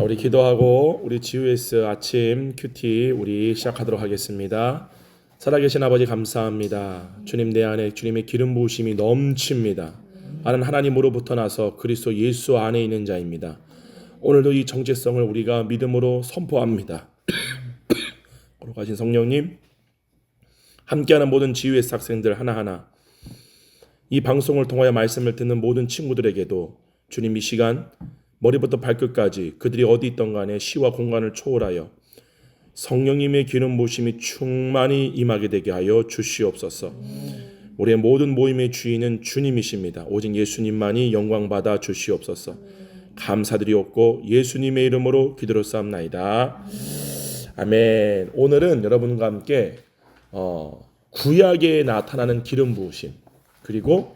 우리 기도하고 우리 GUS 아침 큐티 우리 시작하도록 하겠습니다. 살아계신 아버지 감사합니다. 주님 내 안에 주님의 기름 부으심이 넘칩니다. 나는 하나님으로부터 나서 그리스도 예수 안에 있는 자입니다. 오늘도 이 정체성을 우리가 믿음으로 선포합니다. 거룩하신 성령님, 함께하는 모든 GUS 학생들 하나하나, 이 방송을 통하여 말씀을 듣는 모든 친구들에게도 주님 이 시간 머리부터 발끝까지 그들이 어디 있던 간에 시와 공간을 초월하여 성령님의 기름 부으심이 충만히 임하게 되게 하여 주시옵소서. 우리의 모든 모임의 주인은 주님이십니다. 오직 예수님만이 영광받아 주시옵소서. 감사드리옵고 예수님의 이름으로 기도를 쌓옵나이다. 아멘. 오늘은 여러분과 함께 구약에 나타나는 기름 부으심, 그리고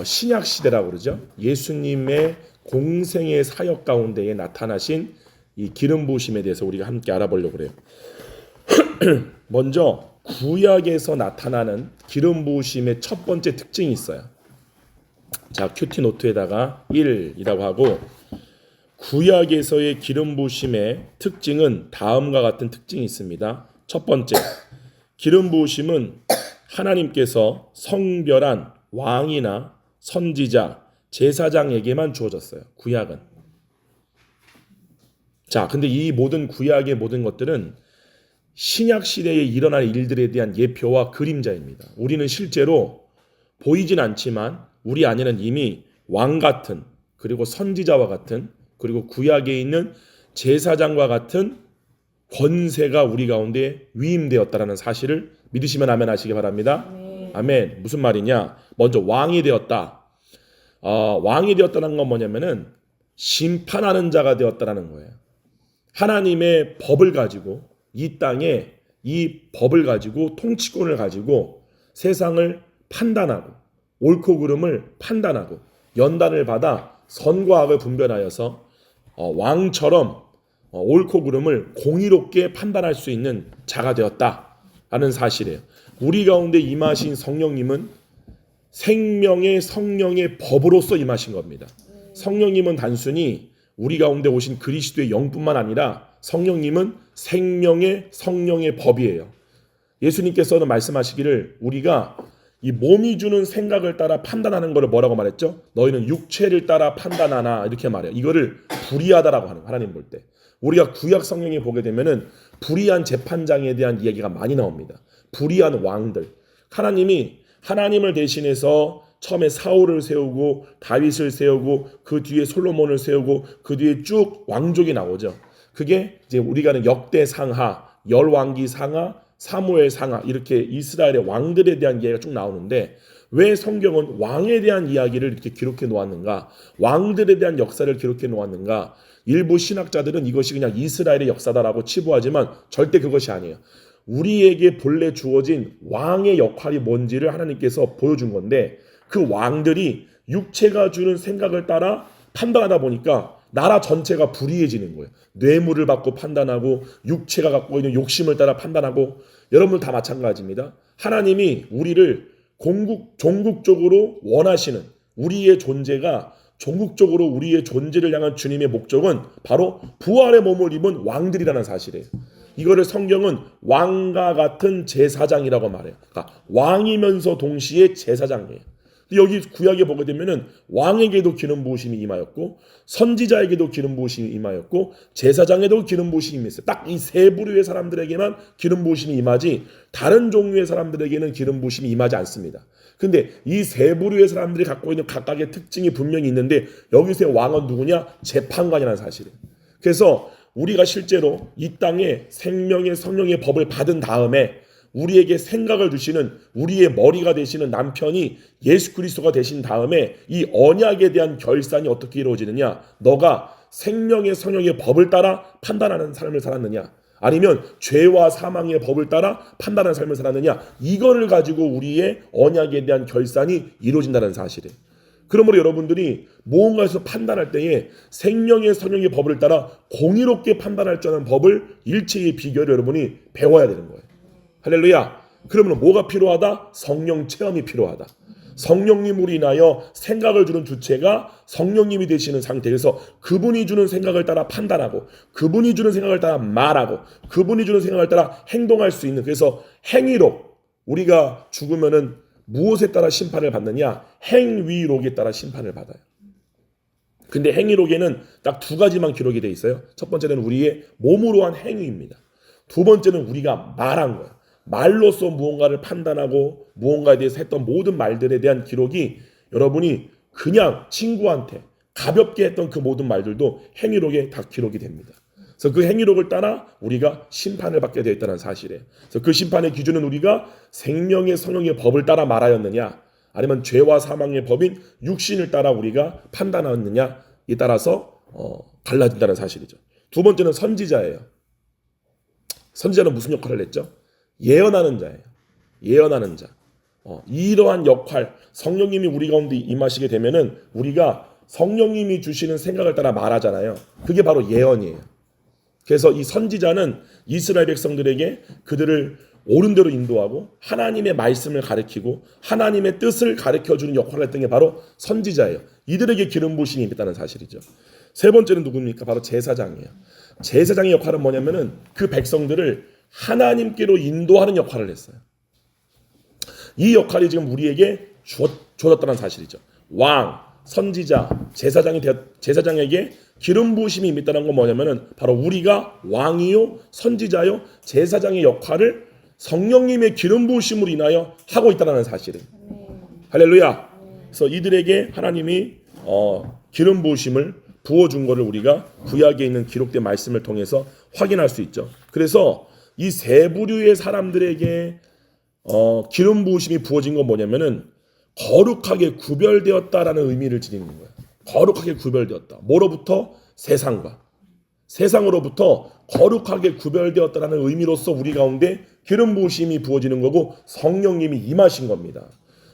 신약 시대라고 그러죠. 예수님의 공생의 사역 가운데에 나타나신 이 기름 부으심에 대해서 우리가 함께 알아보려고 그래요. 먼저 구약에서 나타나는 기름 부으심의 첫 번째 특징이 있어요. 자, 큐티 노트에다가 1이라고 하고, 구약에서의 기름 부으심의 특징은 다음과 같은 특징이 있습니다. 첫 번째, 기름 부으심은 하나님께서 성별한 왕이나 선지자, 제사장에게만 주어졌어요. 구약은. 자, 근데 이 모든 구약의 모든 것들은 신약 시대에 일어날 일들에 대한 예표와 그림자입니다. 우리는 실제로 보이진 않지만 우리 안에는 이미 왕 같은, 그리고 선지자와 같은, 그리고 구약에 있는 제사장과 같은 권세가 우리 가운데 위임되었다라는 사실을 믿으시면 아멘 하시기 바랍니다. 아멘. 무슨 말이냐? 먼저 왕이 되었다. 왕이 되었다는 건 뭐냐면은 심판하는 자가 되었다라는 거예요. 하나님의 법을 가지고, 이 땅에 이 법을 가지고, 통치권을 가지고 세상을 판단하고 옳고 그름을 판단하고 연단을 받아 선과 악을 분별하여서 왕처럼 옳고 그름을 공의롭게 판단할 수 있는 자가 되었다라는 사실이에요. 우리 가운데 임하신 성령님은 생명의 성령의 법으로서 임하신 겁니다. 성령님은 단순히 우리 가운데 오신 그리스도의 영뿐만 아니라 성령님은 생명의 성령의 법이에요. 예수님께서는 말씀하시기를 우리가 이 몸이 주는 생각을 따라 판단하는 것을 뭐라고 말했죠? 너희는 육체를 따라 판단하나, 이렇게 말해요. 이거를 불의하다라고 하는, 하나님 볼 때. 우리가 구약 성경에 보게 되면은 불의한 재판장에 대한 이야기가 많이 나옵니다. 불의한 왕들. 하나님이 하나님을 대신해서 처음에 사울을 세우고 다윗을 세우고 그 뒤에 솔로몬을 세우고 그 뒤에 쭉 왕족이 나오죠. 그게 이제 우리가 아는 역대 상하, 열왕기 상하, 사무엘 상하, 이렇게 이스라엘의 왕들에 대한 이야기가 쭉 나오는데, 왜 성경은 왕에 대한 이야기를 이렇게 기록해 놓았는가, 왕들에 대한 역사를 기록해 놓았는가? 일부 신학자들은 이것이 그냥 이스라엘의 역사다라고 치부하지만 절대 그것이 아니에요. 우리에게 본래 주어진 왕의 역할이 뭔지를 하나님께서 보여준 건데, 그 왕들이 육체가 주는 생각을 따라 판단하다 보니까 나라 전체가 불의해지는 거예요. 뇌물을 받고 판단하고 육체가 갖고 있는 욕심을 따라 판단하고. 여러분 다 마찬가지입니다. 하나님이 우리를 종국적으로 원하시는 우리의 존재가, 종국적으로 우리의 존재를 향한 주님의 목적은 바로 부활의 몸을 입은 왕들이라는 사실이에요. 이거를 성경은 왕과 같은 제사장이라고 말해요. 그러니까 왕이면서 동시에 제사장이에요. 여기 구약에 보게 되면은 왕에게도 기름 부으심이 임하였고, 선지자에게도 기름 부으심이 임하였고, 제사장에도 기름 부으심이 있어요. 딱 이 세 부류의 사람들에게만 기름 부으심이 임하지, 다른 종류의 사람들에게는 기름 부으심이 임하지 않습니다. 근데 이 세 부류의 사람들이 갖고 있는 각각의 특징이 분명히 있는데, 여기서의 왕은 누구냐? 재판관이라는 사실이에요. 그래서 우리가 실제로 이 땅에 생명의 성령의 법을 받은 다음에 우리에게 생각을 주시는, 우리의 머리가 되시는 남편이 예수 그리스도가 되신 다음에 이 언약에 대한 결산이 어떻게 이루어지느냐? 너가 생명의 성령의 법을 따라 판단하는 삶을 살았느냐? 아니면 죄와 사망의 법을 따라 판단하는 삶을 살았느냐? 이거를 가지고 우리의 언약에 대한 결산이 이루어진다는 사실이에요. 그러므로 여러분들이 무언가에서 판단할 때에 생명의 성령의 법을 따라 공의롭게 판단할 줄 아는 법을, 일체의 비결을 여러분이 배워야 되는 거예요. 할렐루야. 그러면 뭐가 필요하다? 성령 체험이 필요하다. 성령님으로 인하여 생각을 주는 주체가 성령님이 되시는 상태에서 그분이 주는 생각을 따라 판단하고 그분이 주는 생각을 따라 말하고 그분이 주는 생각을 따라 행동할 수 있는, 그래서 행위로 우리가 죽으면은 무엇에 따라 심판을 받느냐? 행위록에 따라 심판을 받아요. 근데 행위록에는 딱 두 가지만 기록이 돼 있어요. 첫 번째는 우리의 몸으로 한 행위입니다. 두 번째는 우리가 말한 거예요. 말로써 무언가를 판단하고 무언가에 대해서 했던 모든 말들에 대한 기록이, 여러분이 그냥 친구한테 가볍게 했던 그 모든 말들도 행위록에 다 기록이 됩니다. 그래서 그 행위록을 따라 우리가 심판을 받게 되어 있다는 사실이에요. 그래서 그 심판의 기준은 우리가 생명의 성령의 법을 따라 말하였느냐, 아니면 죄와 사망의 법인 육신을 따라 우리가 판단하였느냐에 따라서 달라진다는 사실이죠. 두 번째는 선지자예요. 선지자는 무슨 역할을 했죠? 예언하는 자예요. 예언하는 자. 이러한 역할, 성령님이 우리 가운데 임하시게 되면은 우리가 성령님이 주시는 생각을 따라 말하잖아요. 그게 바로 예언이에요. 그래서 이 선지자는 이스라엘 백성들에게 그들을 옳은 대로 인도하고 하나님의 말씀을 가르치고 하나님의 뜻을 가르쳐주는 역할을 했던 게 바로 선지자예요. 이들에게 기름 부으심이 있다는 사실이죠. 세 번째는 누굽니까? 바로 제사장이에요. 제사장의 역할은 뭐냐면은 그 백성들을 하나님께로 인도하는 역할을 했어요. 이 역할이 지금 우리에게 주어졌다는 사실이죠. 왕, 선지자, 제사장에게 기름 부으심이 있다는 건 뭐냐면은 바로 우리가 왕이요, 선지자요, 제사장의 역할을 성령님의 기름 부으심으로 인하여 하고 있다는 사실이에요. 할렐루야. 그래서 이들에게 하나님이 기름 부으심을 부어준 것을 우리가 구약에 있는 기록된 말씀을 통해서 확인할 수 있죠. 그래서 이 세 부류의 사람들에게 기름 부으심이 부어진 건 뭐냐면은 거룩하게 구별되었다라는 의미를 지니는 거예요. 거룩하게 구별되었다. 뭐로부터? 세상으로부터 거룩하게 구별되었다라는 의미로서 우리 가운데 기름 부으심이 부어지는 거고 성령님이 임하신 겁니다.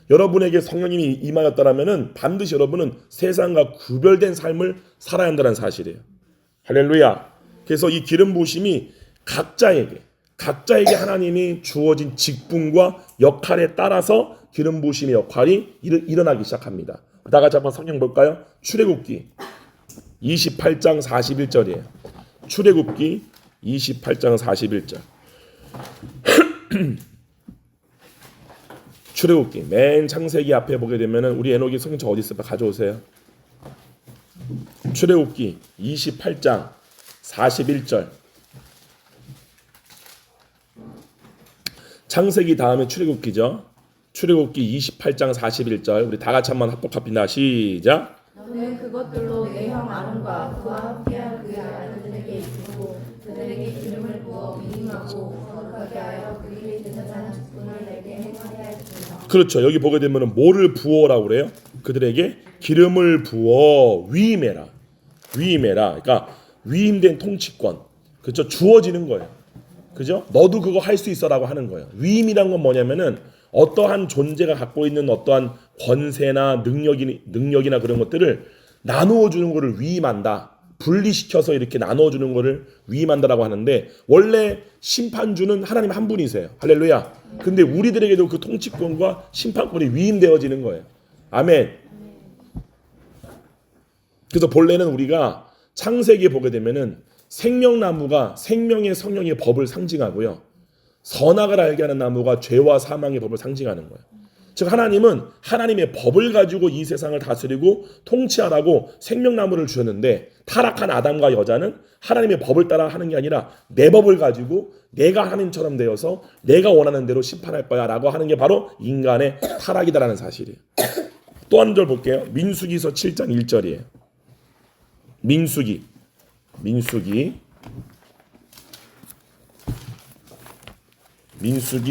여러분에게 성령님이 임하였다라면은 반드시 여러분은 세상과 구별된 삶을 살아야 한다는 사실이에요. 할렐루야. 그래서 이 기름 부으심이 각자에게 하나님이 주어진 직분과 역할에 따라서 기름 부으심의 역할이 일어나기 시작합니다. 다 같이 한번 성경 볼까요? 출애굽기 28장 41절이에요. 출애굽기 28장 41절. 출애굽기 맨 창세기 앞에 보게 되면은 우리 에녹이 성경책 어디 있을까? 가져오세요. 출애굽기 28장 41절. 창세기 다음에 출애굽기죠. 출애굽기 28장 41절. 우리 다 같이 한번 합독합니다. 시작. 너는 그것들로 내 형 아론과 그와 함께한 그의 아들들에게 이르고 그들에게 기름을 부어 위임하고 거룩하게 하여 그들이 제사장 직분을 내게 행하게 할지니라. 그렇죠. 여기 보게 되면은 뭐를 부어라고 그래요? 그들에게 기름을 부어 위임해라. 그러니까 위임된 통치권. 그렇죠. 주어지는 거예요. 그죠? 너도 그거 할 수 있어라고 하는 거예요. 위임이란 건 뭐냐면은 어떠한 존재가 갖고 있는 어떠한 권세나 능력이나 그런 것들을 나누어 주는 것을 위임한다. 분리시켜서 이렇게 나누어 주는 것을 위임한다라고 하는데, 원래 심판주는 하나님 한 분이세요. 할렐루야. 근데 우리들에게도 그 통치권과 심판권이 위임되어지는 거예요. 아멘. 그래서 본래는 우리가 창세기에 보게 되면은 생명나무가 생명의 성령의 법을 상징하고요, 선악을 알게 하는 나무가 죄와 사망의 법을 상징하는 거예요. 즉 하나님은 하나님의 법을 가지고 이 세상을 다스리고 통치하라고 생명나무를 주셨는데, 타락한 아담과 여자는 하나님의 법을 따라 하는 게 아니라 내 법을 가지고 내가 하나님처럼 되어서 내가 원하는 대로 심판할 거야 라고 하는 게 바로 인간의 타락이다라는 사실이에요. 또 한 절 볼게요. 민수기서 7장 1절이에요. 민수기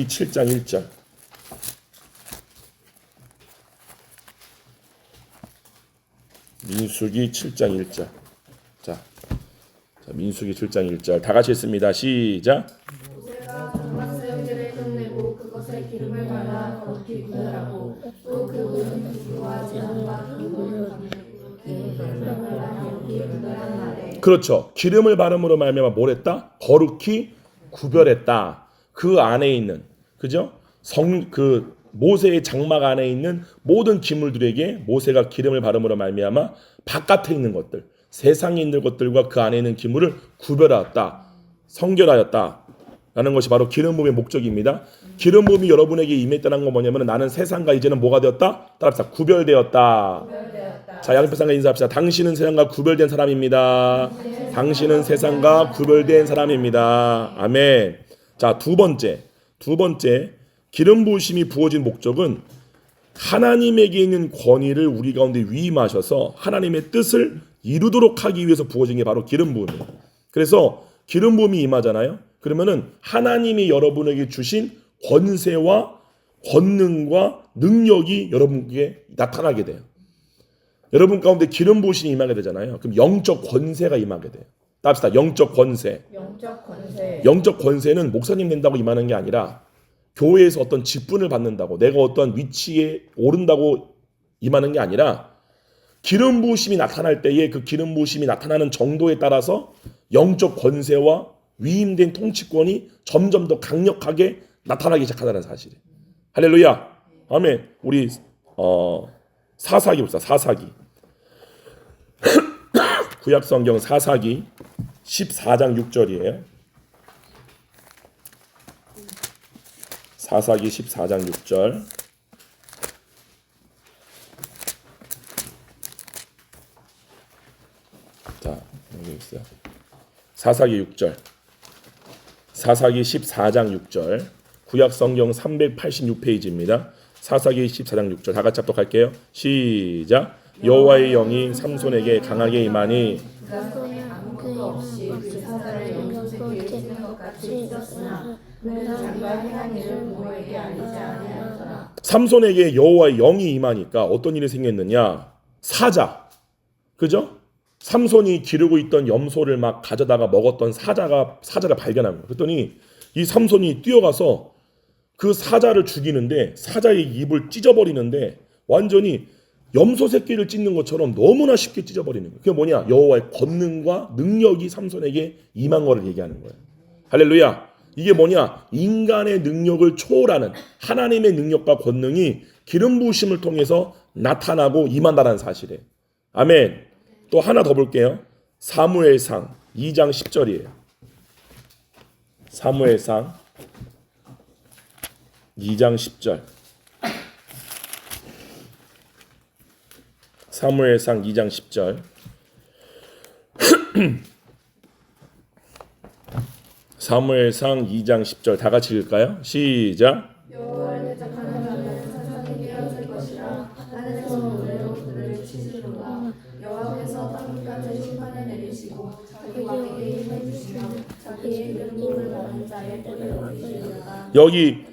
7장 1절. 민수기 7장 1절. 자, 민수기 7장 1절. 다 같이 읽습니다. 시작. 모세가 정막새 형제를 끝내고 그것에 기름을 발라 거룩히 구별하고 또 그 모든 기구와 재단과 기구를 구별한 날에. 그렇죠. 기름을 바름으로 말미암아 뭘 했다? 거룩히 구별했다. 그 안에 있는, 그죠? 모세의 장막 안에 있는 모든 기물들에게 모세가 기름을 바름으로 말미암아 바깥에 있는 것들, 세상에 있는 것들과 그 안에 있는 기물을 구별하였다, 성결하였다 라는 것이 바로 기름 부음의 목적입니다. 기름 부음이 여러분에게 임했다는 건 뭐냐면 나는 세상과 이제는 뭐가 되었다? 따라합시다. 구별되었다. 자, 양옆상과 인사합시다. 당신은 세상과 구별된 사람입니다. 당신은 세상과 구별된 사람입니다. 아멘. 자, 두 번째 기름 부으심이 부어진 목적은 하나님에게 있는 권위를 우리 가운데 위임하셔서 하나님의 뜻을 이루도록 하기 위해서 부어진 게 바로 기름 부음이에요. 그래서 기름 부음이 임하잖아요. 그러면은 하나님이 여러분에게 주신 권세와 권능과 능력이 여러분에게 나타나게 돼요. 여러분 가운데 기름 부으심이 임하게 되잖아요. 그럼 영적 권세가 임하게 돼요. 답시다. 영적 권세. 영적 권세는 목사님 된다고 임하는 게 아니라 교회에서 어떤 직분을 받는다고 내가 어떤 위치에 오른다고 임하는 게 아니라 기름 부으심이 나타날 때에 그 기름 부으심이 나타나는 정도에 따라서 영적 권세와 위임된 통치권이 점점 더 강력하게 나타나기 시작하다는 사실이에요. 할렐루야. 아멘. 우리 사사기 봅시다. 사사기. 구약성경 사사기 14장 6절이에요. 사사기 14장 6절. 자, 여기 있어요. 사사기 6절. 사사기 14장 6절. 구약성경 386페이지입니다. 사사기 14장 6절. 다 같이 합독할게요. 시작. 여호와의 영이 삼손에게 강하게 임하니 아무것도 없이 그 사자를 염소새끼에 찢는 것 같이 찢었으나 그는 자기가 행한 일을 부모에게 알리지 아니하였더라. 삼손에게 여호와의 영이 임하니까 어떤 일이 생겼느냐? 사자. 그죠? 삼손이 기르고 있던 염소를 막 가져다가 먹었던 사자를 발견한 거예요. 그랬더니 이 삼손이 뛰어가서 그 사자를 죽이는데 사자의 입을 찢어버리는데 완전히 염소 새끼를 찢는 것처럼 너무나 쉽게 찢어버리는 거예요. 그게 뭐냐? 여호와의 권능과 능력이 삼손에게 임한 거를 얘기하는 거예요. 할렐루야. 이게 뭐냐? 인간의 능력을 초월하는 하나님의 능력과 권능이 기름 부으심을 통해서 나타나고 임한다는 사실이에요. 아멘. 또 하나 더 볼게요. 사무엘상 2장 10절이에요. 사무엘상 2장 10절. 사무엘상 2장 10절. 사무엘상 2장 10절 다 같이 읽을까요? 시작. 여호와를 대적하는 자는 사자에게 깨어질 것이라. 하늘에서 노래로 그를 치시리로다. 여호와께서 땅 끝까지 심판을 내리시고 자기 왕에게 힘을 주시며 자기의 기름 부음을 받은 자의 뿔을 올리시리로다. 여기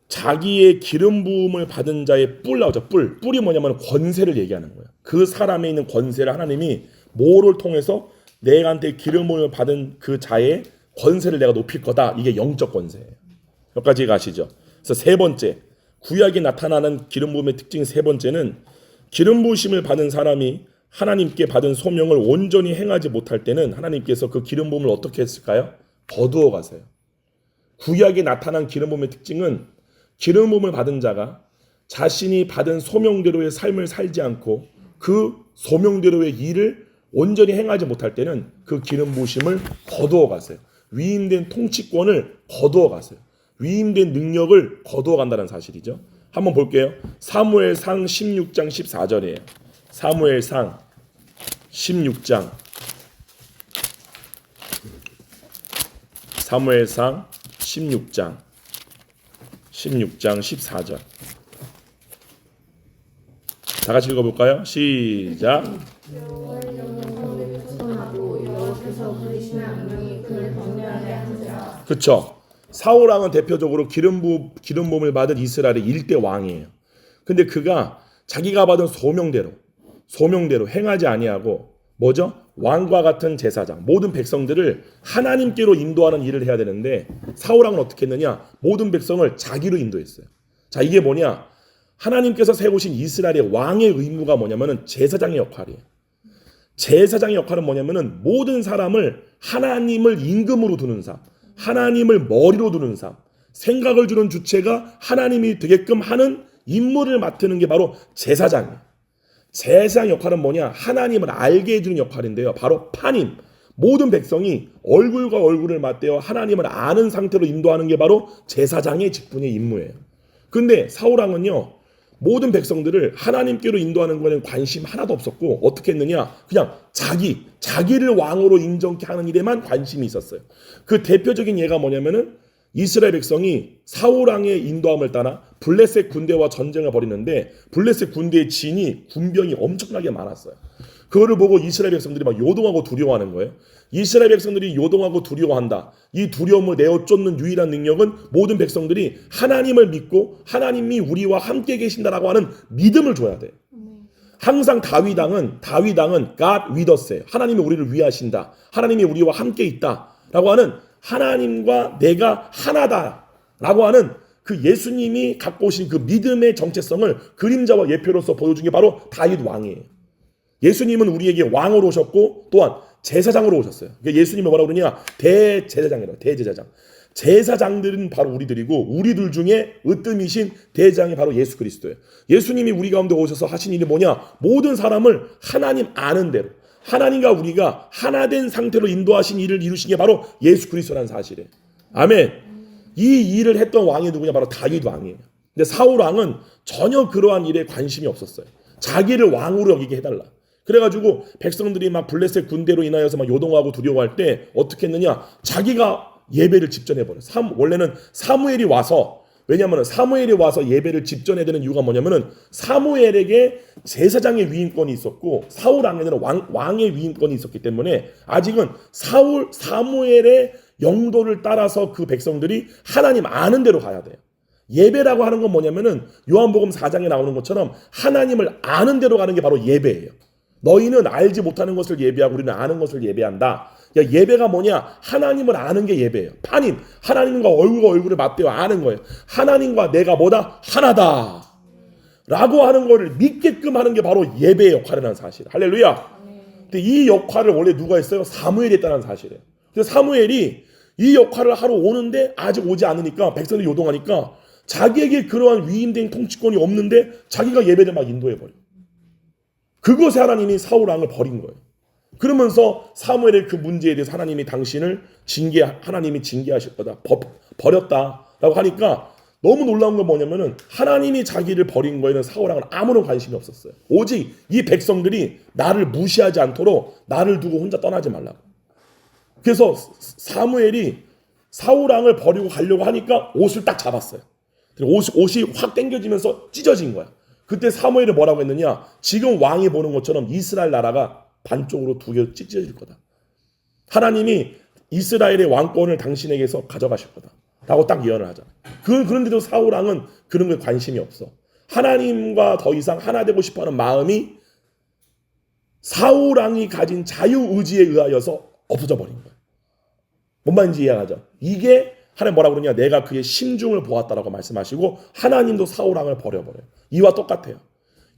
자기의 기름 부음을 받은 자의 뿔 나오죠. 뿔이 뭐냐면 권세를 얘기하는 거예요. 그 사람에 있는 권세를 하나님이 뭐를 통해서 내한테 기름 부음을 받은 그 자의 권세를 내가 높일 거다. 이게 영적 권세예요. 여기까지 가시죠. 그래서 세 번째, 구약에 나타나는 기름 부음의 특징 세 번째는 기름 부으심을 받은 사람이 하나님께 받은 소명을 온전히 행하지 못할 때는 하나님께서 그 기름 부음을 어떻게 했을까요? 거두어 가세요. 구약에 나타난 기름 부음의 특징은 기름 부음을 받은 자가 자신이 받은 소명대로의 삶을 살지 않고 그 소명대로의 일을 온전히 행하지 못할 때는 그 기름 부으심을 거두어 가세요. 위임된 통치권을 거두어 가세요. 위임된 능력을 거두어 간다는 사실이죠. 한번 볼게요. 사무엘상 16장 14절이에요. 사무엘상 16장 사무엘상 16장 14절 다 같이 읽어볼까요? 시작. 그렇죠. 사울왕은 대표적으로 기름 부음을 받은 이스라엘의 1대 왕이에요. 근데 그가 자기가 받은 소명대로 행하지 아니하고 뭐죠? 왕과 같은 제사장, 모든 백성들을 하나님께로 인도하는 일을 해야 되는데 사울왕은 어떻게 했느냐? 모든 백성을 자기로 인도했어요. 자, 이게 뭐냐? 하나님께서 세우신 이스라엘의 왕의 의무가 뭐냐면은 제사장의 역할이에요. 제사장의 역할은 뭐냐면은 모든 사람을 하나님을 임금으로 두는 삶, 하나님을 머리로 두는 삶, 생각을 주는 주체가 하나님이 되게끔 하는 임무를 맡는 게 바로 제사장이에요. 제사장 역할은 뭐냐? 하나님을 알게 해주는 역할인데요. 바로 판임. 모든 백성이 얼굴과 얼굴을 맞대어 하나님을 아는 상태로 인도하는 게 바로 제사장의 직분의 임무예요. 근데 사울왕은요, 모든 백성들을 하나님께로 인도하는 거에는 관심 하나도 없었고 어떻게 했느냐? 그냥 자기를 왕으로 인정케 하는 일에만 관심이 있었어요. 그 대표적인 예가 뭐냐면은 이스라엘 백성이 사울왕의 인도함을 따라 블레셋 군대와 전쟁을 벌이는데 블레셋 군대의 군병이 엄청나게 많았어요. 그거를 보고 이스라엘 백성들이 막 요동하고 두려워하는 거예요. 이스라엘 백성들이 요동하고 두려워한다. 이 두려움을 내어쫓는 유일한 능력은 모든 백성들이 하나님을 믿고 하나님이 우리와 함께 계신다라고 하는 믿음을 줘야 돼요. 항상 다윗왕은 God with us예요. 하나님이 우리를 위하신다. 하나님이 우리와 함께 있다라고 하는 하나님과 내가 하나다라고 하는 그 예수님이 갖고 오신 그 믿음의 정체성을 그림자와 예표로서 보여준 게 바로 다윗 왕이에요. 예수님은 우리에게 왕으로 오셨고 또한 제사장으로 오셨어요. 그러니까 예수님은 뭐라고 그러냐? 대제사장이라고. 대제사장. 제사장들은 바로 우리들이고 우리들 중에 으뜸이신 대장이 바로 예수 그리스도예요. 예수님이 우리 가운데 오셔서 하신 일이 뭐냐? 모든 사람을 하나님 아는 대로 하나님과 우리가 하나 된 상태로 인도하신 일을 이루신 게 바로 예수 그리스도라는 사실이에요. 아멘. 이 일을 했던 왕이 누구냐? 바로 다윗 왕이에요. 근데 사울 왕은 전혀 그러한 일에 관심이 없었어요. 자기를 왕으로 여기게 해달라. 그래가지고 백성들이 막 블레셋 군대로 인하여서 막 요동하고 두려워할 때 어떻게 했느냐? 자기가 예배를 집전해버려요. 원래는 사무엘이 와서, 왜냐하면 사무엘이 와서 예배를 집전해야 되는 이유가 뭐냐면은 사무엘에게 제사장의 위임권이 있었고 사울 왕에는 왕의 위임권이 있었기 때문에 아직은 사무엘의 영도를 따라서 그 백성들이 하나님 아는 대로 가야 돼요. 예배라고 하는 건 뭐냐면은 요한복음 4장에 나오는 것처럼 하나님을 아는 대로 가는 게 바로 예배예요. 너희는 알지 못하는 것을 예배하고 우리는 아는 것을 예배한다. 야, 예배가 뭐냐? 하나님을 아는 게 예배예요. 판임. 하나님과 얼굴과 얼굴을 맞대어 아는 거예요. 하나님과 내가 뭐다? 하나다. 라고 하는 거를 믿게끔 하는 게 바로 예배의 역할이라는 사실. 할렐루야. 근데 이 역할을 원래 누가 했어요? 사무엘이 했다는 사실이에요. 그래서 사무엘이 이 역할을 하러 오는데 아직 오지 않으니까 백성들이 요동하니까 자기에게 그러한 위임된 통치권이 없는데 자기가 예배를 막 인도해버려요. 그것에 하나님이 사울왕을 버린 거예요. 그러면서 사무엘의 그 문제에 대해서 하나님이 당신을 하나님이 징계하실 거다. 버렸다라고 하니까 너무 놀라운 건 뭐냐면은 하나님이 자기를 버린 거에는 사울왕은 아무런 관심이 없었어요. 오직 이 백성들이 나를 무시하지 않도록 나를 두고 혼자 떠나지 말라고. 그래서 사무엘이 사울왕을 버리고 가려고 하니까 옷을 딱 잡았어요. 옷이 확 당겨지면서 찢어진 거야. 그때 사무엘이 뭐라고 했느냐? 지금 왕이 보는 것처럼 이스라엘 나라가 반쪽으로 두 개로 찢어질 거다. 하나님이 이스라엘의 왕권을 당신에게서 가져가실 거다. 라고 딱 예언을 하잖아요. 그런데도 사울왕은 그런 거에 관심이 없어. 하나님과 더 이상 하나 되고 싶어하는 마음이 사울왕이 가진 자유의지에 의하여서 없어져 버린 거예요. 뭔 말인지 이해하죠? 이게 하나님 뭐라고 그러냐? 내가 그의 심중을 보았다라고 말씀하시고 하나님도 사울왕을 버려버려요. 이와 똑같아요.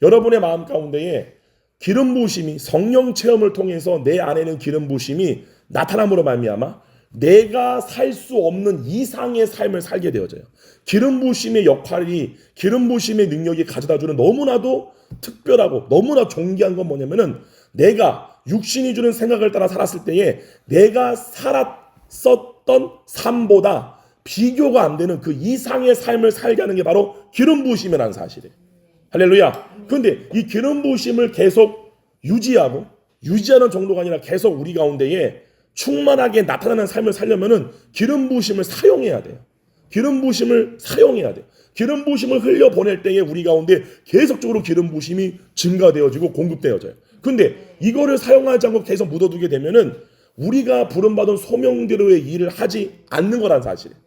여러분의 마음 가운데에 기름 부으심이 성령 체험을 통해서 내 안에는 기름 부으심이 나타남으로 말미암아 내가 살 수 없는 이상의 삶을 살게 되어져요. 기름 부으심의 역할이 기름 부으심의 능력이 가져다주는 너무나도 특별하고 너무나 존귀한 건 뭐냐면은 내가 육신이 주는 생각을 따라 살았을 때에 내가 살았었던 삶보다 비교가 안 되는 그 이상의 삶을 살게 하는 게 바로 기름 부으심이라는 사실이에요. 할렐루야. 그런데 이 기름 부으심을 계속 유지하는 정도가 아니라 계속 우리 가운데에 충만하게 나타나는 삶을 살려면은 기름 부으심을 사용해야 돼요. 기름 부으심을 사용해야 돼요. 기름 부으심을 흘려 보낼 때에 우리 가운데 계속적으로 기름 부으심이 증가되어지고 공급되어져요. 근데 이거를 사용하지 않고 계속 묻어두게 되면은 우리가 부름받은 소명대로의 일을 하지 않는 거란 사실이에요.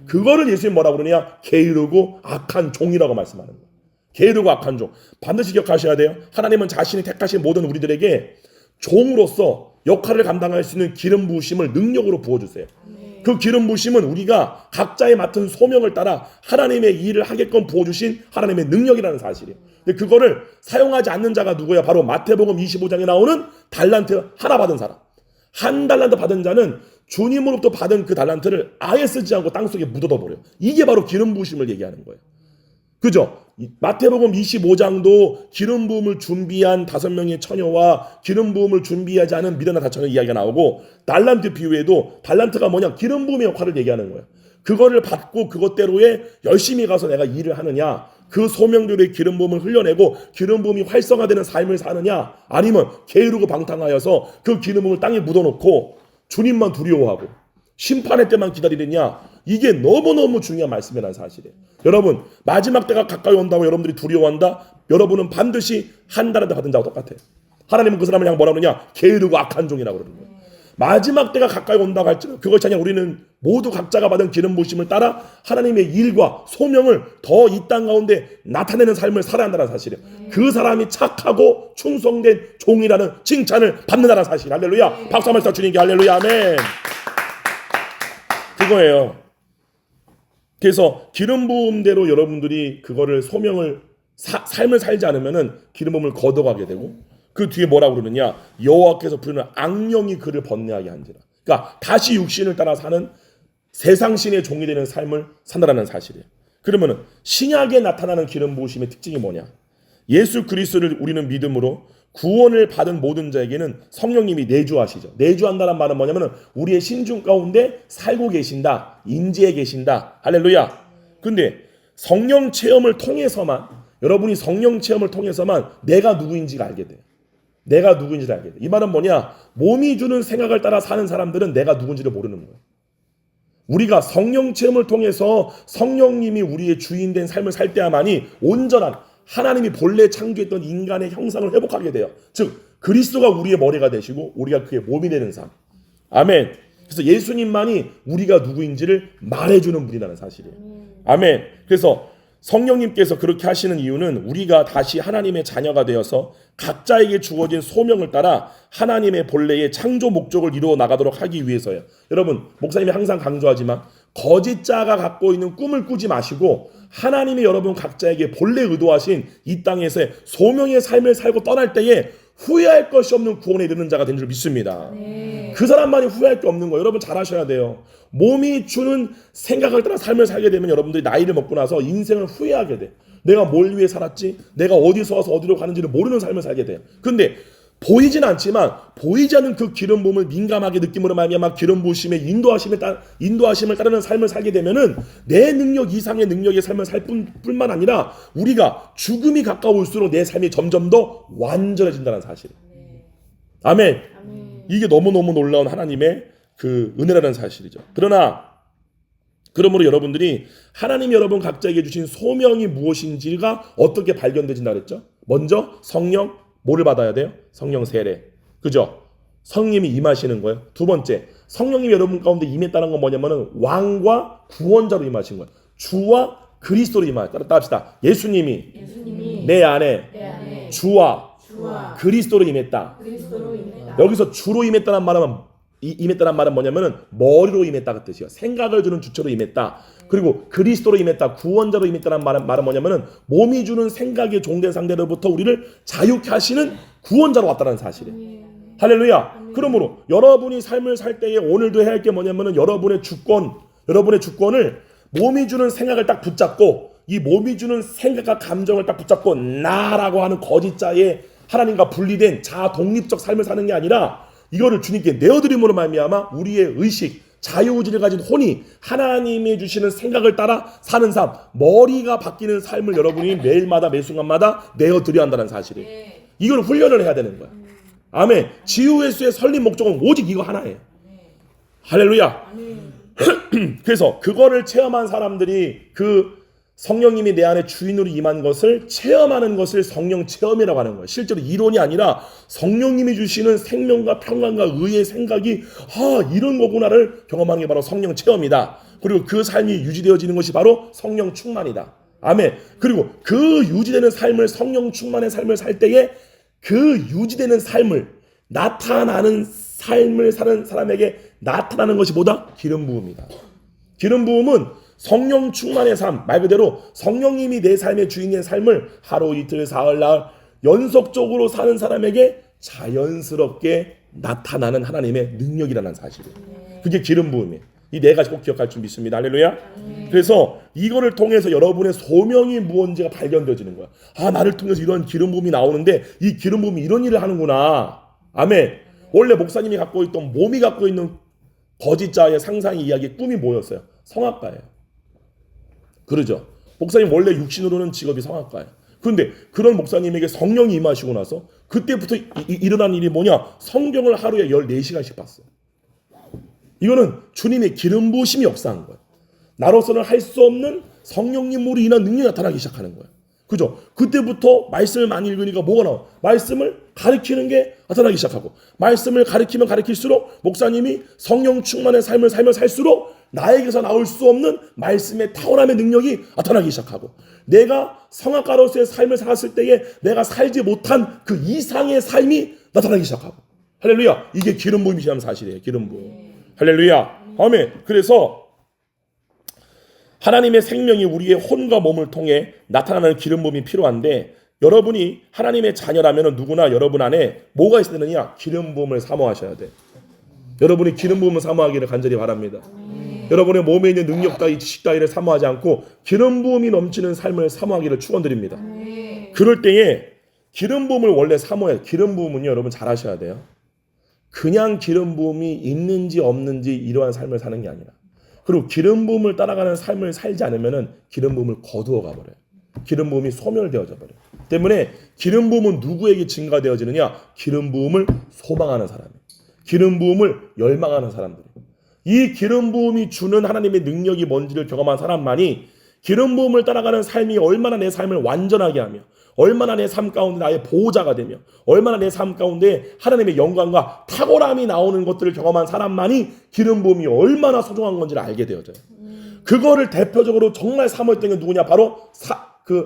그거를 예수님 뭐라고 그러냐? 게으르고 악한 종이라고 말씀하는 거예요. 게으르고 악한 종. 반드시 기억하셔야 돼요. 하나님은 자신이 택하신 모든 우리들에게 종으로서 역할을 감당할 수 있는 기름 부으심을 능력으로 부어주세요. 그 기름 부으심은 우리가 각자의 맡은 소명을 따라 하나님의 일을 하게끔 부어주신 하나님의 능력이라는 사실이에요. 근데 그거를 사용하지 않는 자가 누구야? 바로 마태복음 25장에 나오는 달란트 하나 받은 사람. 한 달란트 받은 자는 주님으로부터 받은 그 달란트를 아예 쓰지 않고 땅속에 묻어둬 버려요. 이게 바로 기름 부으심을 얘기하는 거예요. 그죠? 마태복음 25장도 기름 부음을 준비한 5명의 처녀와 기름 부음을 준비하지 않은 미련한 4처녀 이야기가 나오고, 달란트 비유에도 달란트가 뭐냐? 기름 부음의 역할을 얘기하는 거예요. 그거를 받고 그것대로에 열심히 가서 내가 일을 하느냐, 그 소명대로의 기름 부음을 흘려내고 기름 부음이 활성화되는 삶을 사느냐, 아니면 게으르고 방탕하여서 그 기름 부음을 땅에 묻어놓고 주님만 두려워하고 심판의 때만 기다리느냐. 이게 너무너무 중요한 말씀이라는 사실이에요. 여러분, 마지막 때가 가까이 온다고 여러분들이 두려워한다? 여러분은 반드시 한 달한테 받은 자와 똑같아요. 하나님은 그 사람을 향해 뭐라 그러냐? 게으르고 악한 종이라고 그러는 거예요. 마지막 때가 가까이 온다고 할지라도 그것이 아니라 우리는 모두 각자가 받은 기름 부으심을 따라 하나님의 일과 소명을 더 이 땅 가운데 나타내는 삶을 살아야 한다는 사실이에요. 그 사람이 착하고 충성된 종이라는 칭찬을 받는다는 사실. 할렐루야. 박수 한번 쳐 주님께 할렐루야. 아멘. 그거예요. 그래서 기름 부음대로 여러분들이 그거를 소명을 삶을 살지 않으면은 기름 부음을 거둬가게 되고, 그 뒤에 뭐라고 그러느냐? 여호와께서 부르는 악령이 그를 번뇌하게 한지라. 그러니까 다시 육신을 따라 사는 세상신의 종이 되는 삶을 산다라는 사실이에요. 그러면은 신약에 나타나는 기름 부으심의 특징이 뭐냐? 예수 그리스도를 우리는 믿음으로 구원을 받은 모든 자에게는 성령님이 내주하시죠. 내주한다는 말은 뭐냐면은 우리의 신중 가운데 살고 계신다, 임재해 계신다. 할렐루야. 근데 성령 체험을 통해서만, 여러분이 성령 체험을 통해서만 내가 누구인지가 알게 돼요. 내가 누구인지를 알게 돼요. 이 말은 뭐냐? 몸이 주는 생각을 따라 사는 사람들은 내가 누군지를 모르는 거예요. 우리가 성령 체험을 통해서 성령님이 우리의 주인 된 삶을 살 때야만이 온전한 하나님이 본래 창조했던 인간의 형상을 회복하게 돼요. 즉 그리스도가 우리의 머리가 되시고 우리가 그의 몸이 되는 삶. 아멘. 그래서 예수님만이 우리가 누구인지를 말해주는 분이라는 사실이에요. 아멘. 그래서 성령님께서 그렇게 하시는 이유는 우리가 다시 하나님의 자녀가 되어서 각자에게 주어진 소명을 따라 하나님의 본래의 창조 목적을 이루어 나가도록 하기 위해서예요. 여러분, 목사님이 항상 강조하지만 거짓자가 갖고 있는 꿈을 꾸지 마시고 하나님이 여러분 각자에게 본래 의도하신 이 땅에서의 소명의 삶을 살고 떠날 때에 후회할 것이 없는 구원에 이르는 자가 된 줄 믿습니다. 그 사람만이 후회할 게 없는 거예요. 여러분 잘 아셔야 돼요. 몸이 주는 생각을 따라 삶을 살게 되면 여러분들이 나이를 먹고 나서 인생을 후회하게 돼. 내가 뭘 위해 살았지? 내가 어디서 와서 어디로 가는지를 모르는 삶을 살게 돼요. 근데 보이진 않지만 보이지 않는 그 기름 부음을 민감하게 느낌으로 말미암아 기름 부으심의 인도하심을 따르는 삶을 살게 되면은 내 능력 이상의 능력의 삶을 살 뿐만 아니라 우리가 죽음이 가까울수록 내 삶이 점점 더 완전해진다는 사실. 아멘. 이게 너무너무 놀라운 하나님의 그 은혜라는 사실이죠. 그러므로 여러분들이 하나님 여러분 각자에게 주신 소명이 무엇인지가 어떻게 발견되진다 그랬죠? 먼저 성령, 뭐를 받아야 돼요? 성령 세례. 그죠? 성령님이 임하시는 거예요. 두 번째, 성령님이 여러분 가운데 임했다는 건 뭐냐면은 왕과 구원자로 임하신 거예요. 주와 그리스도로 임하셨다. 따라합시다. 예수님이 내 안에 주와 그리스도로 임했다. 여기서 주로 임했다는 말은 뭐냐면은 머리로 임했다 그 뜻이에요. 생각을 주는 주체로 임했다. 그리고 그리스도로 임했다, 구원자로 임했다는 말은 뭐냐면은 몸이 주는 생각의 종된 상대로부터 우리를 자유케 하시는 구원자로 왔다는 사실이에요. 할렐루야. 그러므로 여러분이 삶을 살 때에 오늘도 해야 할 게 뭐냐면은 여러분의 주권을 몸이 주는 생각을 딱 붙잡고, 이 몸이 주는 생각과 감정을 딱 붙잡고 나라고 하는 거짓자의 하나님과 분리된 자아 독립적 삶을 사는 게 아니라 이거를 주님께 내어드림으로 말미암아 우리의 의식, 자유의지를 가진 혼이 하나님이 주시는 생각을 따라 사는 삶, 머리가 바뀌는 삶을 여러분이 매일마다 매순간마다 내어드려야 한다는 사실이에요. 이걸 훈련을 해야 되는 거야. 아멘. 지우예수의 설립 목적은 오직 이거 하나예요. 할렐루야. 그래서 그거를 체험한 사람들이 그 성령님이 내 안에 주인으로 임한 것을 체험하는 것을 성령 체험이라고 하는 거예요. 실제로 이론이 아니라 성령님이 주시는 생명과 평강과 의의 생각이 이런 거구나를 경험하는 게 바로 성령 체험이다. 그리고 그 삶이 유지되어지는 것이 바로 성령 충만이다. 아멘. 그리고 그 유지되는 삶을, 성령 충만의 삶을 살 때에 그 유지되는 삶을, 나타나는 삶을 사는 사람에게 나타나는 것이 뭐다? 기름 부음이다. 기름 부음은 성령 충만의 삶, 말 그대로 성령님이 내 삶의 주인의 삶을 하루 이틀 사흘 나흘 연속적으로 사는 사람에게 자연스럽게 나타나는 하나님의 능력이라는 사실이에요. 그게 기름 부음이에요. 이 네 가지 꼭 기억할 줄 믿습니다. 할렐루야. 그래서 이거를 통해서 여러분의 소명이 무언지가 발견되어지는 거야. 아, 나를 통해서 이런 기름 부음이 나오는데 이 기름 부음이 이런 일을 하는구나. 아멘. 원래 목사님이 갖고 있던 몸이 갖고 있는 거짓자의 상상의 이야기 꿈이 뭐였어요? 성악가예요. 그러죠. 목사님 원래 육신으로는 직업이 성악가예요. 그런데 그런 목사님에게 성령이 임하시고 나서 그때부터 일어난 일이 뭐냐? 성경을 하루에 14시간씩 봤어요. 이거는 주님의 기름 부으심이 역사한 거예요. 나로서는 할 수 없는 성령님으로 인한 능력이 나타나기 시작하는 거예요. 그죠? 그때부터 말씀을 많이 읽으니까 뭐가 나와? 말씀을 가르치는 게 나타나기 시작하고, 말씀을 가르치면 가르칠수록 목사님이 성령 충만의 삶을 살면 살수록 나에게서 나올 수 없는 말씀의 탁월함의 능력이 나타나기 시작하고, 내가 성악가로서의 삶을 살았을 때에 내가 살지 못한 그 이상의 삶이 나타나기 시작하고. 할렐루야. 이게 기름 부음이시라는 사실이에요. 기름 부음. 할렐루야. 아멘. 그래서 하나님의 생명이 우리의 혼과 몸을 통해 나타나는 기름 부음이 필요한데, 여러분이 하나님의 자녀라면 누구나 여러분 안에 뭐가 있어야 되느냐? 기름 부음을 사모하셔야 돼. 여러분이 기름 부음을 사모하기를 간절히 바랍니다. 여러분의 몸에 있는 능력 따위, 지식 따위를 사모하지 않고 기름 부음이 넘치는 삶을 사모하기를 축원드립니다. 그럴 때에 기름 부음을 원래 사모해요. 기름 부음은요, 여러분 잘 아셔야 돼요. 그냥 기름 부음이 있는지 없는지 이러한 삶을 사는 게 아니라, 그리고 기름 부음을 따라가는 삶을 살지 않으면은 기름 부음을 거두어 가버려요. 기름 부음이 소멸되어져 버려요. 때문에 기름 부음은 누구에게 증가되어지느냐? 기름 부음을 소망하는 사람이에요. 기름 부음을 열망하는 사람들이에요. 이 기름 부음이 주는 하나님의 능력이 뭔지를 경험한 사람만이 기름 부음을 따라가는 삶이 얼마나 내 삶을 완전하게 하며, 얼마나 내 삶 가운데 나의 보호자가 되며, 얼마나 내 삶 가운데 하나님의 영광과 탁월함이 나오는 것들을 경험한 사람만이 기름 부음이 얼마나 소중한 건지를 알게 되어져요. 그거를 대표적으로 정말 사모했던 게 누구냐? 바로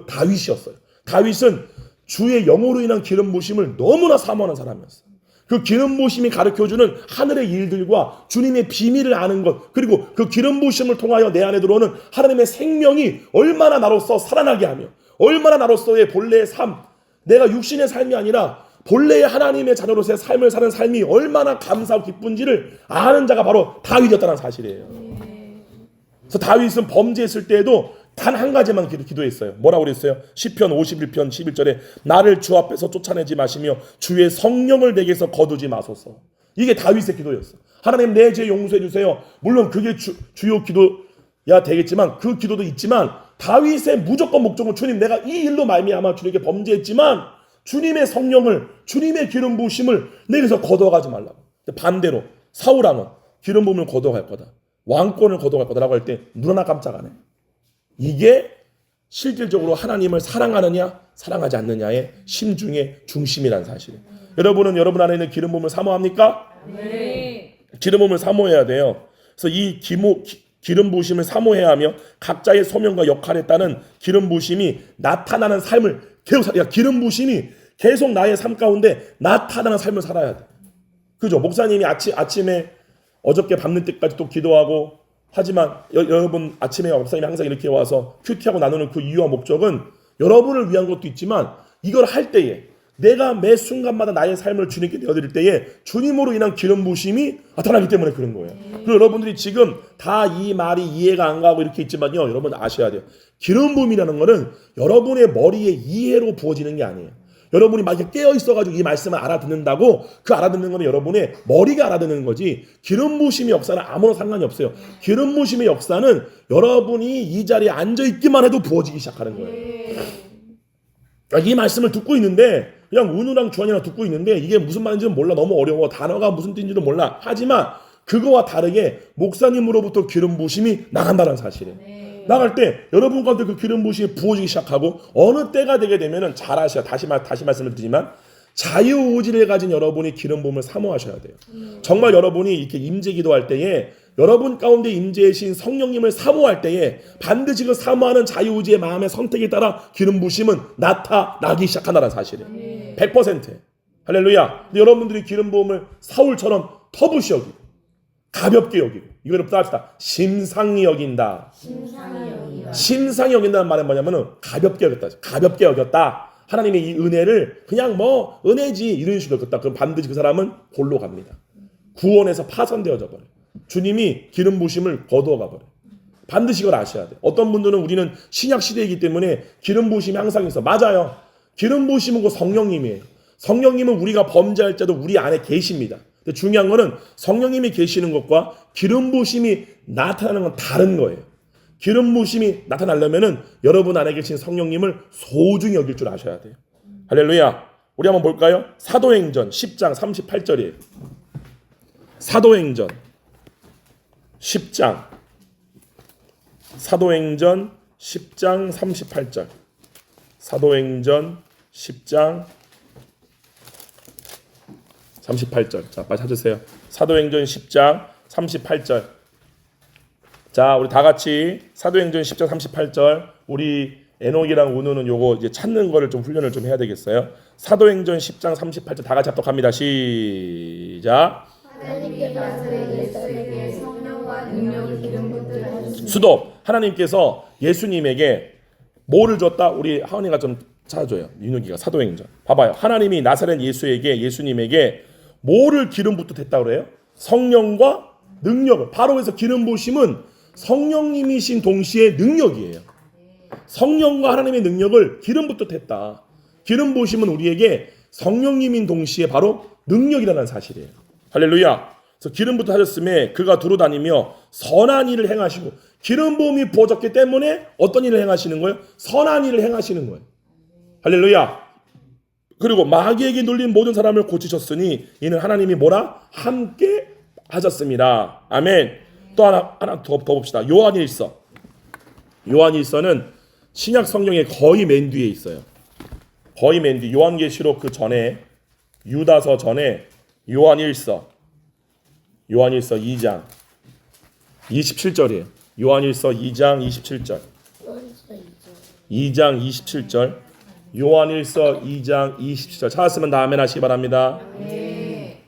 다윗이었어요. 다윗은 주의 영으로 인한 기름 부으심을 너무나 사모하는 사람이었어요. 그 기름 부으심이 가르쳐주는 하늘의 일들과 주님의 비밀을 아는 것, 그리고 그 기름 부으심을 통하여 내 안에 들어오는 하나님의 생명이 얼마나 나로서 살아나게 하며, 얼마나 나로서의 본래의 삶, 내가 육신의 삶이 아니라 본래의 하나님의 자녀로서의 삶을 사는 삶이 얼마나 감사하고 기쁜지를 아는 자가 바로 다윗이었다는 사실이에요. 그래서 다윗은 범죄했을 때에도 단 한 가지만 기도했어요. 뭐라고 그랬어요? 시편 51편 11절에 나를 주 앞에서 쫓아내지 마시며 주의 성령을 내게서 거두지 마소서. 이게 다윗의 기도였어. 하나님 내 죄 용서해 주세요. 물론 그게 주요 기도야 되겠지만, 그 기도도 있지만 다윗의 무조건 목적은 주님, 내가 이 일로 말미암아 주님께 범죄했지만 주님의 성령을, 주님의 기름 부으심을 내게서 거둬가지 말라고. 반대로 사울왕은 기름 부음을 거둬갈 거다, 왕권을 거둬갈 거다라고 할 때 눈 하나 깜짝 안 해. 이게 실질적으로 하나님을 사랑하느냐 사랑하지 않느냐의 심중의 중심이라는 사실이에요. 여러분은 여러분 안에 있는 기름 부음을 사모합니까? 네. 기름 부음을 사모해야 돼요. 그래서 이 기름 부으심을 사모해야 하며, 각자의 소명과 역할에 따른 기름 부으심이 나타나는 삶을 계속 살아야 돼. 기름 부으심이 계속 나의 삶 가운데 나타나는 삶을 살아야 돼. 그죠? 목사님이 아침에 어저께 밤늦 때까지 또 기도하고 하지만 여러분 아침에 목사님이 항상 이렇게 와서 큐티하고 나누는 그 이유와 목적은 여러분을 위한 것도 있지만, 이걸 할 때에 내가 매 순간마다 나의 삶을 주님께 내어드릴 때에 주님으로 인한 기름 부으심이 나타나기 때문에 그런 거예요. 그리고 여러분들이 지금 다 이 말이 이해가 안 가고 이렇게 있지만요, 여러분 아셔야 돼요. 기름 부음이라는 거는 여러분의 머리에 이해로 부어지는 게 아니에요. 여러분이 막 이렇게 깨어 있어가지고 이 말씀을 알아듣는다고, 그 알아듣는 거는 여러분의 머리가 알아듣는 거지, 기름 부으심의 역사는 아무런 상관이 없어요. 기름 부으심의 역사는 여러분이 이 자리에 앉아있기만 해도 부어지기 시작하는 거예요. 이 말씀을 듣고 있는데, 그냥 은우랑 주한이랑 듣고 있는데 이게 무슨 말인지는 몰라, 너무 어려워, 단어가 무슨 뜻인지도 몰라. 하지만 그거와 다르게 목사님으로부터 기름 부으심이 나간다는 사실이에요. 나갈 때 여러분 가운데 그 기름 부으심이 부어지기 시작하고, 어느 때가 되게 되면은 잘 아셔야, 다시 말씀을 드리지만 자유의지를 가진 여러분이 기름 부음을 사모하셔야 돼요. 정말 여러분이 이렇게 임재 기도할 때에, 여러분 가운데 임재이신 성령님을 사모할 때에 반드시 그 사모하는 자유의지의 마음의 선택에 따라 기름 부으심은 나타나기 시작한다는 사실이에요. 100%. 할렐루야. 근데 여러분들이 기름 부음을 사울처럼 터부시 여기고 가볍게 여기고, 이거를 따릅시다. 심상히 여긴다. 심상히 여긴다는 말은 뭐냐면은 가볍게 여겼다. 가볍게 여겼다. 하나님의 이 은혜를 그냥 뭐 은혜지 이런 식으로 걷다. 그럼 반드시 그 사람은 골로 갑니다. 구원에서 파손되어져 버려요. 주님이 기름 부으심을 거두어 가버려요. 반드시 이걸 아셔야 돼요. 어떤 분들은 우리는 신약 시대이기 때문에 기름 부으심이 항상 있어. 맞아요. 기름 부으심은 그 성령님이에요. 성령님은 우리가 범죄할 때도 우리 안에 계십니다. 근데 중요한 거는 성령님이 계시는 것과 기름 부으심이 나타나는 건 다른 거예요. 기름 부으심이 나타나려면은 여러분 안에 계신 성령님을 소중히 여길 줄 아셔야 돼요. 할렐루야. 우리 한번 볼까요? 사도행전 10장 38절이에요. 사도행전 10장 38절. 사도행전 10장 38절. 자, 빨리 찾으세요. 사도행전 10장 38절. 자, 우리 다 같이 사도행전 10장 38절. 우리 에녹이랑 은우는 요거 이제 찾는 거를 좀 훈련을 좀 해야 되겠어요. 사도행전 10장 38절 다 같이 합독합니다. 시작. 하나님께서 예수에게 성령과 능력을 기름 붓게 하셨습니다. 수도. 하나님께서 예수님에게 뭐를 줬다? 우리 하은이가 좀 찾아줘요. 윤혁이가 사도행전. 봐봐요. 하나님이 나사렛 예수님에게 뭐를 기름 붓듯했다 그래요? 성령과 능력을. 바로 그래서 기름 부으심은 성령님이신 동시에 능력이에요. 성령과 하나님의 능력을 기름 붓듯했다. 기름 부으심은 우리에게 성령님인 동시에 바로 능력이라는 사실이에요. 할렐루야. 그래서 기름 붓듯 하셨음에 그가 두루 다니며 선한 일을 행하시고, 기름 부음이 부어졌기 때문에 어떤 일을 행하시는 거예요? 선한 일을 행하시는 거예요. 할렐루야. 그리고 마귀에게 눌린 모든 사람을 고치셨으니 이는 하나님이 뭐라? 함께 하셨습니다. 아멘. 또 하나 더 봅시다. 요한일서는 신약 성경의 거의 맨 뒤에 있어요. 거의 맨 뒤. 요한계시록 그 전에, 유다서 전에 요한일서 2장 27절이에요. 요한일서 2장 27절. 2장 27절. 요한일서 2장 27절. 찾았으면 다 아멘 하시기 바랍니다.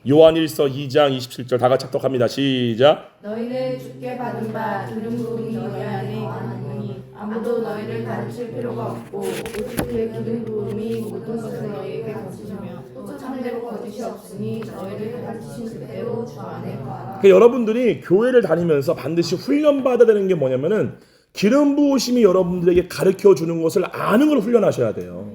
요한일서 2장 27절 다 같이 합독합니다. 시작. 너희는 주께 받은 바 기름 부음이 너희 안에 있나니 아무도 너희를 가르칠 필요가 없고 오직 그의 기름 부음이 모든 것을 너희에게 가르치시며 또 참되고 거짓이 없으니 너희를 가르치신 그대로 주 안에 거하라. 그러니까 여러분들이 교회를 다니면서 반드시 훈련받아야 되는 게 뭐냐면은 기름 부으심이 여러분들에게 가르쳐 주는 것을 아는 걸 훈련하셔야 돼요.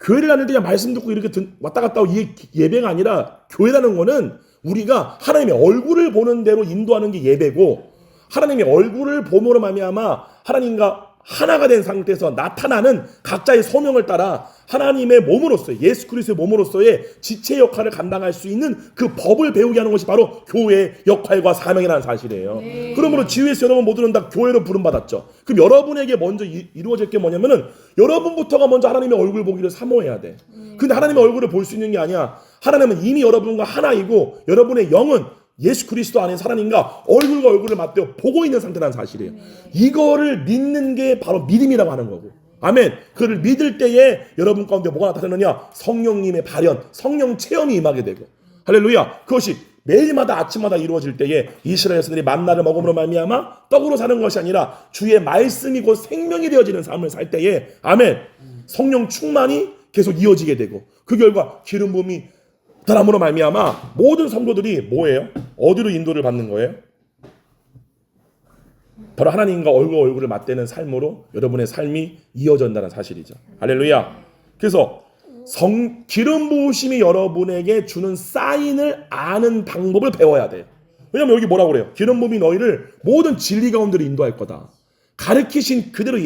교회를 다닐 때 그냥 말씀 듣고 이렇게 왔다 갔다 하고 이게 예배가 아니라, 교회라는 거는 우리가 하나님의 얼굴을 보는 대로 인도하는 게 예배고, 하나님의 얼굴을 봄으로 말미암아 하나님과 하나가 된 상태에서 나타나는 각자의 소명을 따라 하나님의 몸으로서, 예수 그리스도의 몸으로서의 지체 역할을 감당할 수 있는 그 법을 배우게 하는 것이 바로 교회의 역할과 사명이라는 사실이에요. 그러므로 GUS 여러분 모두는 다 교회로 부름받았죠. 그럼 여러분에게 먼저 이루어질 게 뭐냐면은 여러분부터가 먼저 하나님의 얼굴 보기를 사모해야 돼. 근데 하나님의 얼굴을 볼 수 있는 게 아니야. 하나님은 이미 여러분과 하나이고 여러분의 영은 예수 그리스도 안에 하나님과 얼굴과 얼굴을 맞대어 보고 있는 상태라는 사실이에요. 이거를 믿는 게 바로 믿음이라고 하는 거고. 아멘. 그를 믿을 때에 여러분 가운데 뭐가 나타나느냐? 성령님의 발현, 성령 체험이 임하게 되고. 할렐루야. 그것이 매일마다 아침마다 이루어질 때에 이스라엘 자손들이 만나를 먹음으로 말미암아 떡으로 사는 것이 아니라 주의 말씀이 곧 생명이 되어지는 삶을 살 때에, 아멘, 성령 충만이 계속 이어지게 되고, 그 결과 기름 부음이 사람으로 말미암아 모든 성도들이 뭐예요? 어디로 인도를 받는 거예요? 바로 하나님과 얼굴을 맞대는 삶으로 여러분의 삶이 이어진다는 사실이죠. 할렐루야. 그래서 기름 부으심이 여러분에게 주는 사인을 아는 방법을 배워야 돼요. 왜냐면 여기 뭐라고 그래요? 기름 부음이 너희를 모든 진리 가운데로 인도할 거다. 가르치신 그대로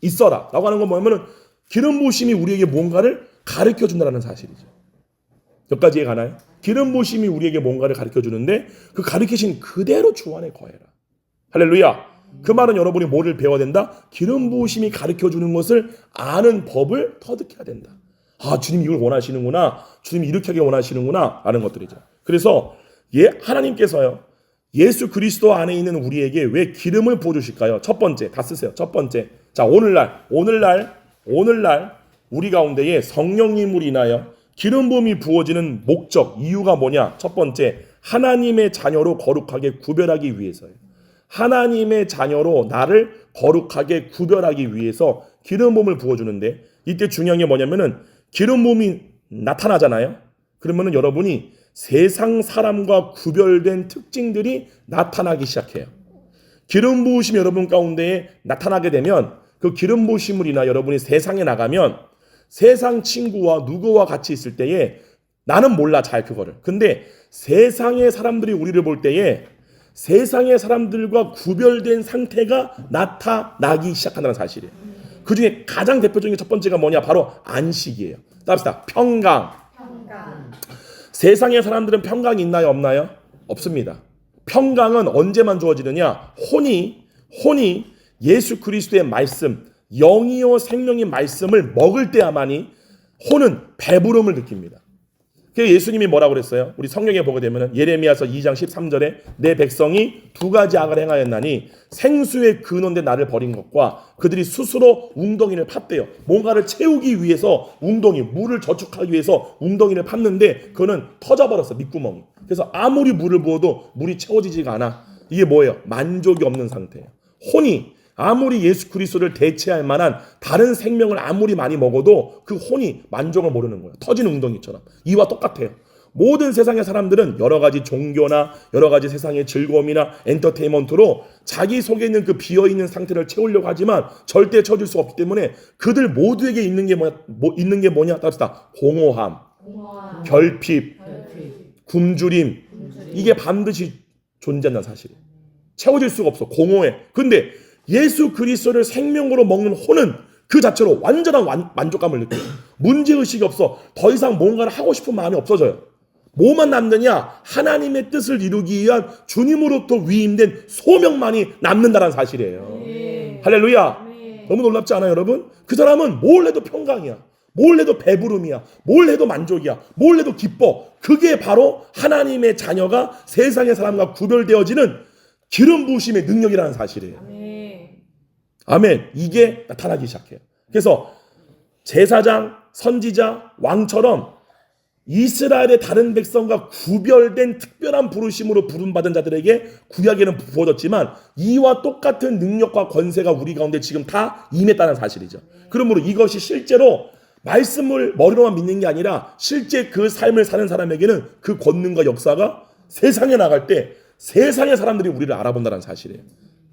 있어라 라고 하는 건 뭐냐면 기름 부으심이 우리에게 뭔가를 가르쳐 준다는 사실이죠. 여기까지 이해 가나요? 기름 부으심이 우리에게 뭔가를 가르쳐 주는데 그 가르치신 그대로 주 안에 거해라. 할렐루야. 그 말은 여러분이 뭐를 배워야 된다? 기름 부으심이 가르쳐 주는 것을 아는 법을 터득해야 된다. 아, 주님 이걸 원하시는구나. 주님이 이렇게 하길 원하시는구나. 라는 것들이죠. 그래서 하나님께서요, 예수 그리스도 안에 있는 우리에게 왜 기름을 부어주실까요? 첫 번째, 다 쓰세요. 첫 번째. 자, 오늘날 우리 가운데에 성령님으로 인하여 기름 부음이 부어지는 목적, 이유가 뭐냐? 첫 번째, 하나님의 자녀로 거룩하게 구별하기 위해서예요. 하나님의 자녀로 나를 거룩하게 구별하기 위해서 기름 부음을 부어주는데, 이때 중요한 게 뭐냐면은 기름 부음이 나타나잖아요. 그러면은 여러분이 세상 사람과 구별된 특징들이 나타나기 시작해요. 기름 부으심이 여러분 가운데에 나타나게 되면 그 기름 부으심을 인하 여러분이 세상에 나가면 세상 친구와 누구와 같이 있을 때에 나는 몰라 잘 그거를. 근데 세상의 사람들이 우리를 볼 때에 세상의 사람들과 구별된 상태가 나타나기 시작한다는 사실이에요. 그 중에 가장 대표적인 첫 번째가 뭐냐? 바로 안식이에요. 따라합시다. 평강. 세상의 사람들은 평강이 있나요? 없나요? 없습니다. 평강은 언제만 주어지느냐? 혼이 예수 그리스도의 말씀, 영이요 생명의 말씀을 먹을 때야만이 혼은 배부름을 느낍니다. 그래서 예수님이 뭐라고 그랬어요? 우리 성경에 보게 되면 예레미야서 2장 13절에 내 백성이 두 가지 악을 행하였나니 생수의 근원된 나를 버린 것과 그들이 스스로 웅덩이를 팠대요. 뭔가를 채우기 위해서 물을 저축하기 위해서 웅덩이를 팠는데 그거는 터져버렸어, 밑구멍이. 그래서 아무리 물을 부어도 물이 채워지지가 않아. 이게 뭐예요? 만족이 없는 상태예요. 혼이 아무리 예수 그리스도를 대체할 만한 다른 생명을 아무리 많이 먹어도 그 혼이 만족을 모르는 거예요. 터진 웅덩이처럼. 이와 똑같아요. 모든 세상의 사람들은 여러 가지 종교나 여러 가지 세상의 즐거움이나 엔터테인먼트로 자기 속에 있는 그 비어있는 상태를 채우려고 하지만 절대 채워줄 수 없기 때문에 그들 모두에게 있는 게 뭐냐? 따릅시다. 공허함, 결핍, 굶주림. 이게 반드시 존재한다는 사실이에요. 채워질 수가 없어. 공허해. 근데 예수 그리스도를 생명으로 먹는 혼은 그 자체로 완전한 만족감을 느껴요. 문제의식이 없어. 더 이상 뭔가를 하고 싶은 마음이 없어져요. 뭐만 남느냐? 하나님의 뜻을 이루기 위한 주님으로부터 위임된 소명만이 남는다는 사실이에요. 할렐루야. 너무 놀랍지 않아요, 여러분? 그 사람은 뭘 해도 평강이야. 뭘 해도 배부름이야. 뭘 해도 만족이야. 뭘 해도 기뻐. 그게 바로 하나님의 자녀가 세상의 사람과 구별되어지는 기름 부으심의 능력이라는 사실이에요. 아멘. 이게 나타나기 시작해요. 그래서 제사장, 선지자, 왕처럼 이스라엘의 다른 백성과 구별된 특별한 부르심으로 부름받은 자들에게 구약에는 부어졌지만 이와 똑같은 능력과 권세가 우리 가운데 지금 다 임했다는 사실이죠. 그러므로 이것이 실제로 말씀을 머리로만 믿는 게 아니라 실제 그 삶을 사는 사람에게는 그 권능과 역사가 세상에 나갈 때 세상의 사람들이 우리를 알아본다는 사실이에요.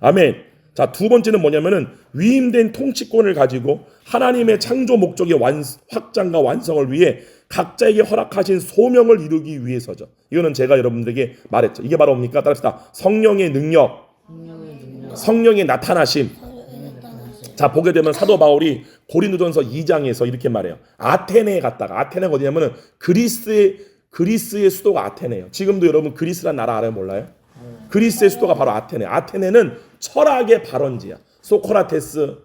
아멘. 자, 두 번째는 뭐냐면은 위임된 통치권을 가지고 하나님의 창조 목적의 확장과 완성을 위해 각자에게 허락하신 소명을 이루기 위해서죠. 이거는 제가 여러분들에게 말했죠. 이게 바로 뭡니까? 따릅시다. 성령의 능력, 성령의 나타나심. 자, 보게 되면 사도 바울이 고린도전서 2장에서 이렇게 말해요. 아테네에 갔다가, 아테네가 어디냐면은 그리스의 수도가 아테네예요. 지금도 여러분 그리스란 나라 알아요? 몰라요? 그리스의 수도가 바로 아테네. 아테네는 철학의 발원지야. 소크라테스,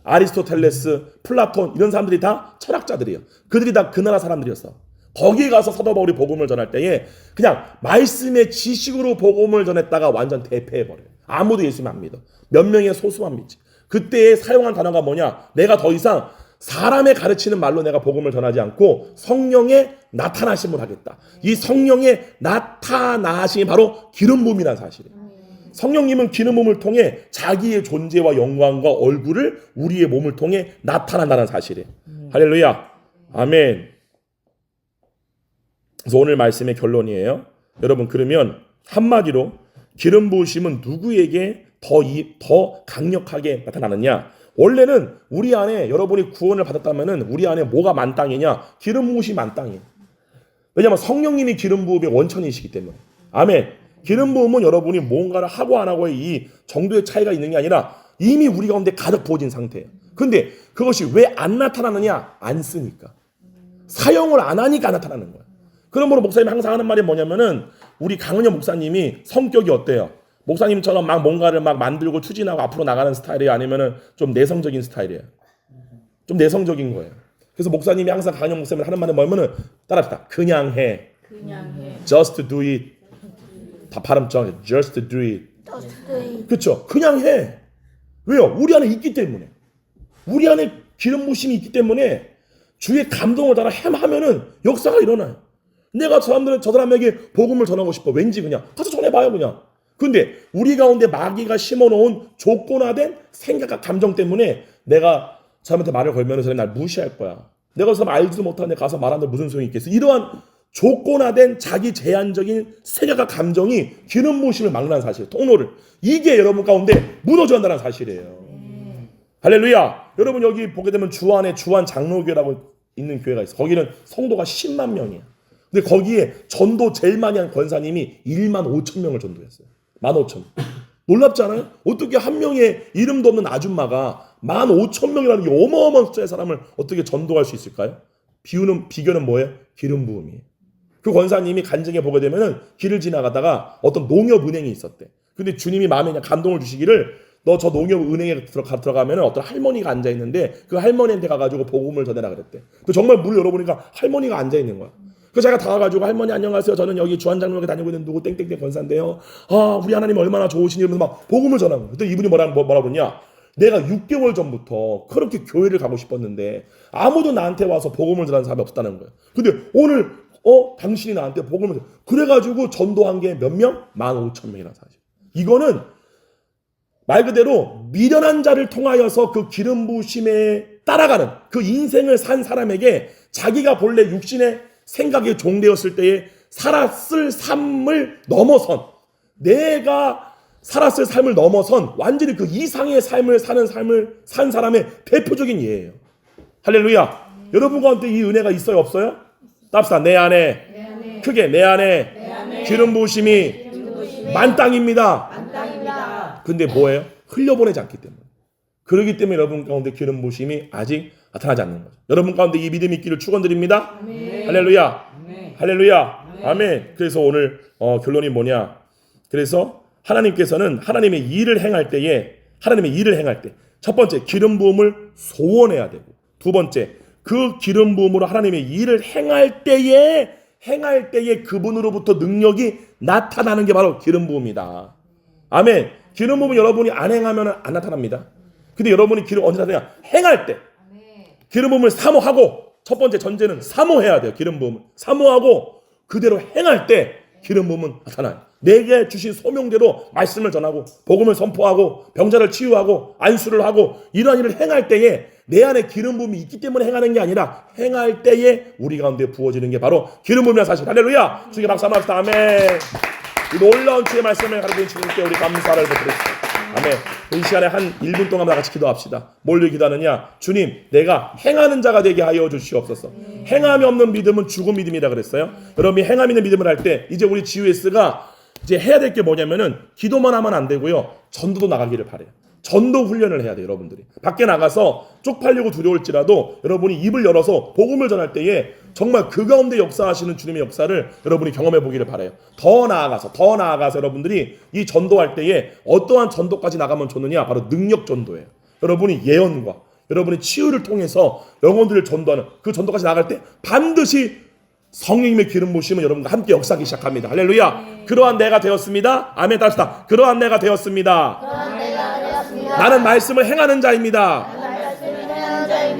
아리스토텔레스, 플라톤 이런 사람들이 다 철학자들이에요. 그들이 다 그 나라 사람들이었어. 거기에 가서 사도 바울이 복음을 전할 때에 그냥 말씀의 지식으로 복음을 전했다가 완전 대패해버려요. 아무도 예수님 안 믿어. 몇 명의 소수만 믿지. 그때 사용한 단어가 뭐냐? 내가 더 이상 사람의 가르치는 말로 내가 복음을 전하지 않고 성령의 나타나심을 하겠다. 이 성령의 나타나심이 바로 기름 부음이라는 사실이에요. 성령님은 기름 부음을 통해 자기의 존재와 영광과 얼굴을 우리의 몸을 통해 나타난다는 사실이에요. 할렐루야. 아멘. 그래서 오늘 말씀의 결론이에요. 여러분, 그러면 한마디로 기름 부으심은 누구에게 더 강력하게 나타나느냐? 원래는 우리 안에 여러분이 구원을 받았다면은 우리 안에 뭐가 만땅이냐? 기름 부으심이 만땅이에요. 왜냐하면 성령님이 기름 부음의 원천이시기 때문에. 아멘. 기름 부음은 여러분이 뭔가를 하고 안 하고의 이 정도의 차이가 있는 게 아니라 이미 우리 가운데 가득 부어진 상태예요. 근데 그것이 왜 안 나타나느냐? 안 쓰니까. 사용을 안 하니까 안 나타나는 거예요. 그러므로 목사님이 항상 하는 말이 뭐냐면은 우리 강은여 목사님이 성격이 어때요? 목사님처럼 막 뭔가를 막 만들고 추진하고 앞으로 나가는 스타일이에요? 아니면은 좀 내성적인 스타일이에요? 좀 내성적인 거예요. 그래서 목사님이 항상 강은여 목사님이 하는 말은 뭐냐면은 따라합시다. 그냥 해. Just do it. 다 발음 정해. Just do it. 그렇죠? 그냥 해. 왜요? 우리 안에 있기 때문에. 우리 안에 기름 부심이 있기 때문에 주의 감동을 따라 하면은 역사가 일어나요. 내가 저 사람에게 복음을 전하고 싶어. 왠지 그냥 가서 전해봐요 그냥. 근데 우리 가운데 마귀가 심어놓은 조건화된 생각과 감정 때문에 내가 사람한테 말을 걸면 사람이 날 무시할 거야. 내가 가서 알지도 못하는데 가서 말하는데 무슨 소용이 있겠어. 이러한 조건화된 자기 제한적인 생각과 감정이 기름 부으심을 막는 사실, 통로를. 이게 여러분 가운데 무너져 한다는 사실이에요. 할렐루야. 여러분 여기 보게 되면 주안에 주안 장로교회라고 있는 교회가 있어. 거기는 성도가 10만 명이야. 근데 거기에 전도 제일 많이 한 권사님이 1만 5천 명을 전도했어요. 15,000. 놀랍지 않아요? 어떻게 한 명의 이름도 없는 아줌마가 15,000명이라는 게 어마어마한 숫자의 사람을 어떻게 전도할 수 있을까요? 비교는 뭐예요? 기름 부음이에요. 그 권사님이 간증해 보게 되면은 길을 지나가다가 어떤 농협은행이 있었대. 근데 주님이 마음에 그냥 감동을 주시기를 너 저 농협은행에 들어가면 어떤 할머니가 앉아 있는데 그 할머니한테 가가지고 복음을 전해라 그랬대. 그 정말 문을 열어보니까 할머니가 앉아 있는 거야. 그 제가 다가가지고 할머니 안녕하세요. 저는 여기 주한장로교회 다니고 있는 누구 땡땡땡 권사인데요. 아 우리 하나님 얼마나 좋으시니 이러면서 막 복음을 전하는 거야. 그때 이분이 뭐라 그러냐? 내가 6개월 전부터 그렇게 교회를 가고 싶었는데 아무도 나한테 와서 복음을 전하는 사람이 없다는 거야. 근데 오늘 당신이 나한테 복음을 그래가지고 전도한 게 몇 명? 15,000명이라는 사실. 이거는 말 그대로 미련한 자를 통하여서 그 기름 부으심에 따라가는 그 인생을 산 사람에게 자기가 본래 육신의 생각에 종되었을 때에 살았을 삶을 넘어선, 내가 살았을 삶을 넘어선 완전히 그 이상의 삶을 산 사람의 대표적인 예예요. 할렐루야. 여러분 가운데 이 은혜가 있어요 없어요? 답사 내 안에 크게 내 안에 기름 부으심이 만땅입니다. 근데 뭐예요? 흘려보내지 않기 때문에. 그렇기 때문에 여러분 가운데 기름 부으심이 아직 나타나지 않는 거죠. 여러분 가운데 이 믿음이 있기를 축원드립니다. 할렐루야. 할렐루야. 아멘. 그래서 오늘 결론이 뭐냐? 그래서 하나님께서는 하나님의 일을 행할 때 첫 번째 기름 부음을 소원해야 되고, 두 번째 그 기름 부음으로 하나님의 일을 행할 때에 그분으로부터 능력이 나타나는 게 바로 기름 부음이다. 아멘. 기름 부음은 여러분이 안 행하면 안 나타납니다. 근데 여러분이 기름 언제 나타나냐? 행할 때. 기름 부음을 사모하고, 첫 번째 전제는 사모해야 돼요. 기름 부음을 사모하고 그대로 행할 때 기름 부음은 나타나요. 내게 주신 소명대로 말씀을 전하고 복음을 선포하고 병자를 치유하고 안수를 하고 이러한 일을 행할 때에 내 안에 기름 부음이 있기 때문에 행하는 게 아니라 행할 때에 우리 가운데 부어지는 게 바로 기름 부음이라는 사실. 할렐루야. 주님께 박수 한번 합시다. 아멘. 이 놀라운 주의 말씀을 가르치는 주님께 우리 감사를 드립니다. 아멘. 이 시간에 한 1분 동안 다 같이 기도합시다. 뭘 기도하느냐? 주님, 내가 행하는 자가 되게 하여 주시옵소서. 행함이 없는 믿음은 죽은 믿음이라 그랬어요. 여러분이 행함 있는 믿음을 할 때 이제 우리 GUS가 이제 해야 될 게 뭐냐면은 기도만 하면 안 되고요. 전도도 나가기를 바래요. 전도 훈련을 해야 돼요. 여러분들이 밖에 나가서 쪽팔리고 두려울지라도 여러분이 입을 열어서 복음을 전할 때에 정말 그 가운데 역사하시는 주님의 역사를 여러분이 경험해 보기를 바래요. 더 나아가서 여러분들이 이 전도할 때에 어떠한 전도까지 나가면 좋느냐? 바로 능력 전도예요. 여러분이 예언과 여러분의 치유를 통해서 영혼들을 전도하는 그 전도까지 나갈 때 반드시 성령님의 기름 부으심은 여러분과 함께 역사하기 시작합니다. 할렐루야. 그러한 내가 되었습니다. 아멘. 답시다. 그러한 내가 되었습니다. 나는 말씀을 행하는 자입니다.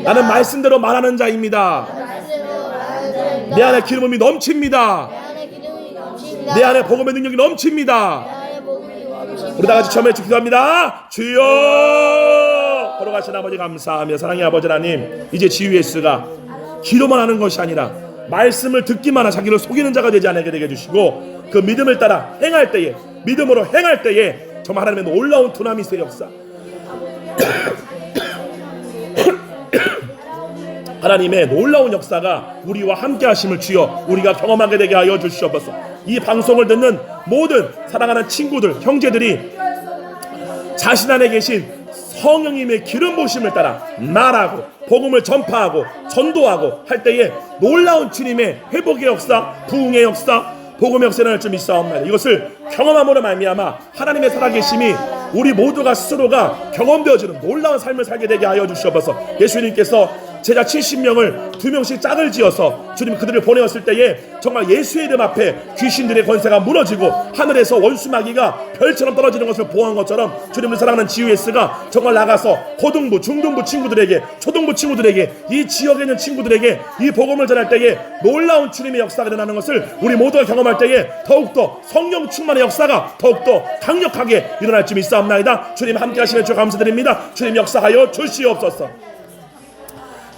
나는 말씀대로 말하는 자입니다. 내 안에 기름이 넘칩니다. 내 안에 복음의 능력이 넘칩니다. 우리 다 같이 처음에 기도합니다. 주여. 걸어가신 아버지 감사하며 사랑의 아버지 하나님, 이제 GUS가 기도만 하는 것이 아니라 말씀을 듣기만 하고 자기를 속이는 자가 되지 않게 되게 해주시고 그 믿음을 따라 행할 때에, 믿음으로 행할 때에 정말 하나님의 놀라운 두나미스의 역사, 하나님의 놀라운 역사가 우리와 함께 하심을 주여 우리가 경험하게 되게 하여 주시옵소서. 이 방송을 듣는 모든 사랑하는 친구들, 형제들이 자신 안에 계신 성령님의 기름 부으심을 따라 말하고 복음을 전파하고 전도하고 할 때에 놀라운 주님의 회복의 역사, 부흥의 역사, 복음의 역사를 할 줄 믿사옵나이다. 이것을 경험함으로 말미암아 하나님의 살아계심이 우리 모두가 스스로가 경험되어지는 놀라운 삶을 살게 되게 하여 주시옵소서. 예수님께서 제자 70명을 2명씩 짝을 지어서 주님 그들을 보내었을 때에 정말 예수의 이름 앞에 귀신들의 권세가 무너지고 하늘에서 원수마귀가 별처럼 떨어지는 것을 보한 것처럼 주님을 사랑하는 GUS가 정말 나가서 고등부, 중등부 친구들에게, 초등부 친구들에게, 이 지역에 있는 친구들에게 이 복음을 전할 때에 놀라운 주님의 역사가 일어나는 것을 우리 모두가 경험할 때에 더욱더 성령 충만의 역사가 더욱더 강력하게 일어날 줄 믿사옵나이다. 주님 함께 하시는 주 감사드립니다. 주님 역사하여 주시옵소서.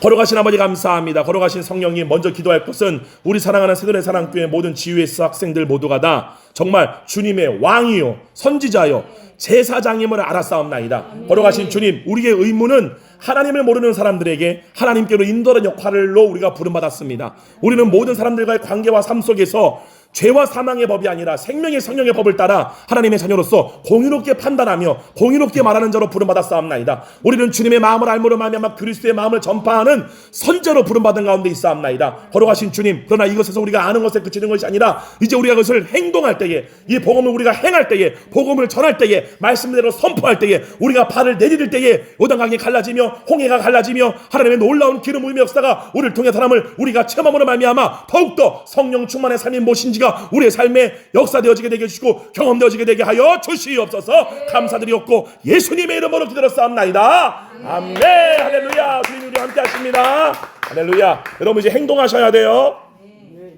걸어가신 아버지 감사합니다. 걸어가신 성령님, 먼저 기도할 것은 우리 사랑하는 새들의 사랑교회 모든 지휘에서 학생들 모두가 다 정말 주님의 왕이요 선지자요 제사장임을 알았사옵나이다. 걸어가신 주님, 우리의 의무는 하나님을 모르는 사람들에게 하나님께로 인도하는 역할로 우리가 부름받았습니다. 우리는 모든 사람들과의 관계와 삶 속에서 죄와 사망의 법이 아니라 생명의 성령의 법을 따라 하나님의 자녀로서 공의롭게 판단하며 공의롭게 말하는 자로 부름받았사옵나이다. 우리는 주님의 마음을 알므로 말미암아 그리스도의 마음을 전파하는 선자로 부름받은 가운데 있사옵나이다. 걸어가신 주님, 그러나 이것에서 우리가 아는 것에 그치는 것이 아니라 이제 우리가 그것을 행동할 때에, 이 복음을 우리가 행할 때에, 복음을 전할 때에, 말씀대로 선포할 때에, 우리가 발을 내디딜 때에 요단강이 갈라지며 홍해가 갈라지며 하나님의 놀라운 기름 부음의 역사가 우리를 통해 사람을 우리가 체험함으로 말미암아 더욱더 성령 충만의 삶이 무엇인지가 우리의 삶에 역사되어지게 되게 해주시고 경험되어지게 되게 하여 주시옵소서. 감사드리옵고 예수님의 이름으로 기도했사옵나이다. 아멘. 할렐루야. 주님 우리와 함께 하십니다. 할렐루야. 여러분 이제 행동하셔야 돼요.